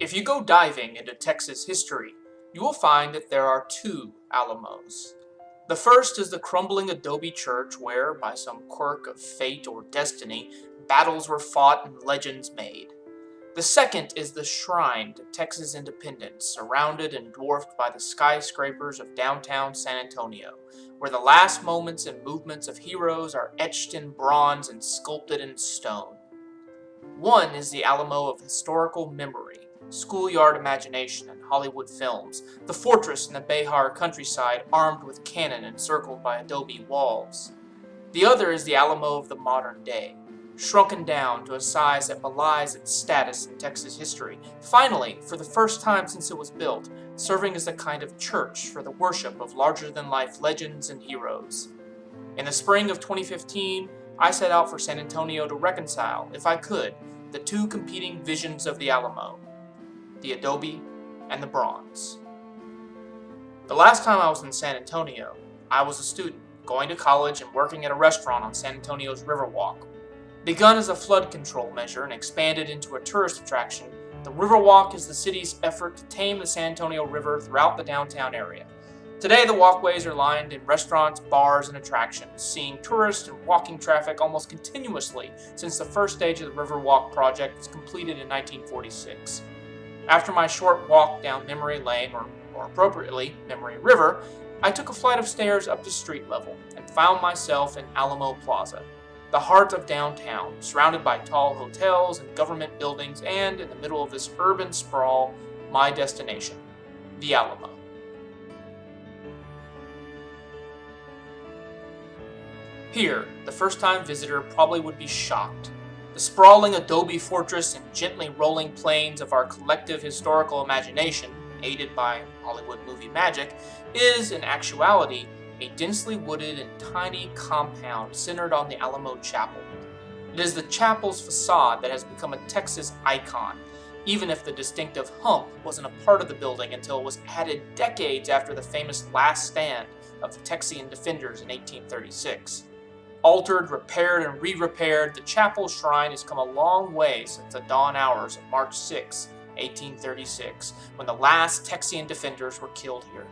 If you go diving into Texas history, you will find that there are two Alamos. The first is the crumbling Adobe church where, by some quirk of fate or destiny, battles were fought and legends made. The second is the shrine to Texas independence, surrounded and dwarfed by the skyscrapers of downtown San Antonio, where the last moments and movements of heroes are etched in bronze and sculpted in stone. One is the Alamo of historical memory, schoolyard imagination, and Hollywood films, the fortress in the Behar countryside armed with cannon encircled by adobe walls. The other is the Alamo of the modern day, shrunken down to a size that belies its status in Texas history, finally, for the first time since it was built, serving as a kind of church for the worship of larger-than-life legends and heroes. In the spring of 2015, I set out for San Antonio to reconcile, if I could, the two competing visions of the Alamo, the adobe and the bronze. The last time I was in San Antonio, I was a student, going to college and working at a restaurant on San Antonio's Riverwalk. Begun as a flood control measure and expanded into a tourist attraction, the Riverwalk is the city's effort to tame the San Antonio River throughout the downtown area. Today, the walkways are lined in restaurants, bars, and attractions, seeing tourists and walking traffic almost continuously since the first stage of the Riverwalk project was completed in 1946. After my short walk down Memory Lane, or more appropriately, Memory River, I took a flight of stairs up to street level and found myself in Alamo Plaza, the heart of downtown, surrounded by tall hotels and government buildings, and in the middle of this urban sprawl, my destination, the Alamo. Here, the first-time visitor probably would be shocked. The sprawling adobe fortress and gently rolling plains of our collective historical imagination, aided by Hollywood movie magic, is, in actuality, a densely wooded and tiny compound centered on the Alamo Chapel. It is the chapel's facade that has become a Texas icon, even if the distinctive hump wasn't a part of the building until it was added decades after the famous last stand of the Texian defenders in 1836. Altered, repaired, and re-repaired, the chapel shrine has come a long way since the dawn hours of March 6, 1836, when the last Texian defenders were killed here.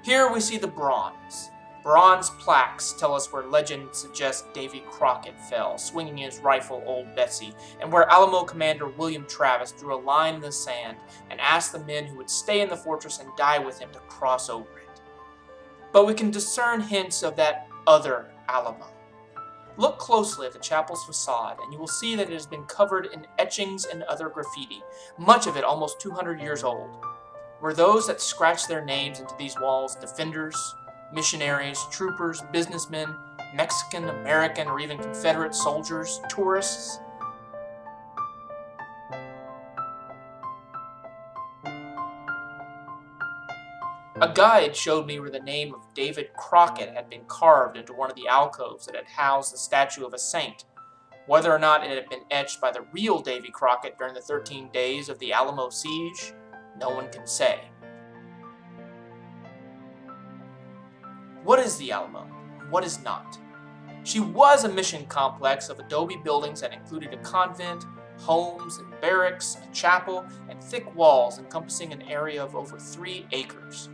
Here we see the bronze. Bronze plaques tell us where legend suggests Davy Crockett fell, swinging his rifle Old Betsy, and where Alamo Commander William Travis drew a line in the sand and asked the men who would stay in the fortress and die with him to cross over it. But we can discern hints of that other Alamo. Look closely at the chapel's facade, and you will see that it has been covered in etchings and other graffiti, much of it almost 200 years old. Were those that scratched their names into these walls defenders, missionaries, troopers, businessmen, Mexican, American, or even Confederate soldiers, tourists? A guide showed me where the name of David Crockett had been carved into one of the alcoves that had housed the statue of a saint. Whether or not it had been etched by the real Davy Crockett during the 13 days of the Alamo siege, no one can say. What is the Alamo? What is not? She was a mission complex of adobe buildings that included a convent, homes and barracks, a chapel, and thick walls encompassing an area of over 3 acres.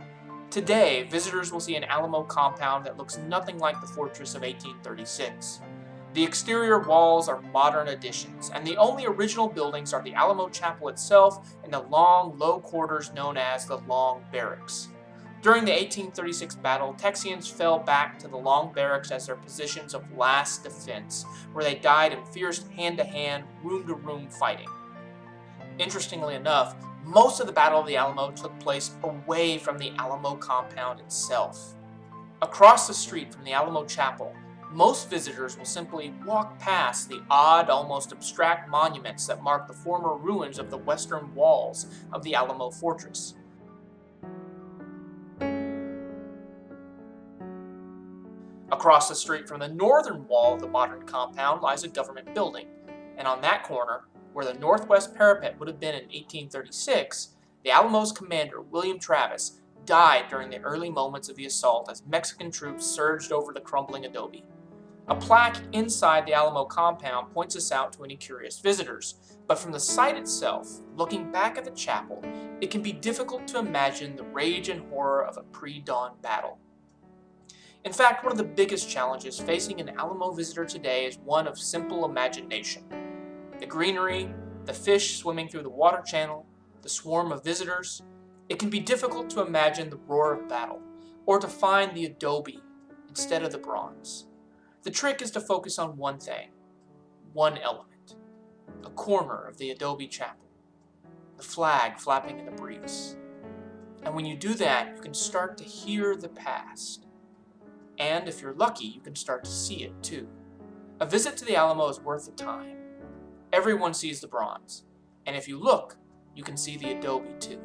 Today, visitors will see an Alamo compound that looks nothing like the fortress of 1836. The exterior walls are modern additions, and the only original buildings are the Alamo Chapel itself and the long, low quarters known as the Long Barracks. During the 1836 battle, Texians fell back to the Long Barracks as their positions of last defense, where they died in fierce hand-to-hand, room-to-room fighting. Interestingly enough, most of the Battle of the Alamo took place away from the Alamo compound itself. Across the street from the Alamo Chapel, most visitors will simply walk past the odd, almost abstract monuments that mark the former ruins of the western walls of the Alamo Fortress. Across the street from the northern wall of the modern compound lies a government building, and on that corner, where the northwest parapet would have been in 1836, the Alamo's commander, William Travis, died during the early moments of the assault as Mexican troops surged over the crumbling adobe. A plaque inside the Alamo compound points us out to any curious visitors, but from the site itself, looking back at the chapel, it can be difficult to imagine the rage and horror of a pre-dawn battle. In fact, one of the biggest challenges facing an Alamo visitor today is one of simple imagination. The greenery, the fish swimming through the water channel, the swarm of visitors, it can be difficult to imagine the roar of battle, or to find the adobe instead of the bronze. The trick is to focus on one thing, one element, a corner of the adobe chapel, the flag flapping in the breeze. And when you do that, you can start to hear the past. And if you're lucky, you can start to see it too. A visit to the Alamo is worth the time. Everyone sees the bronze, and if you look, you can see the adobe too.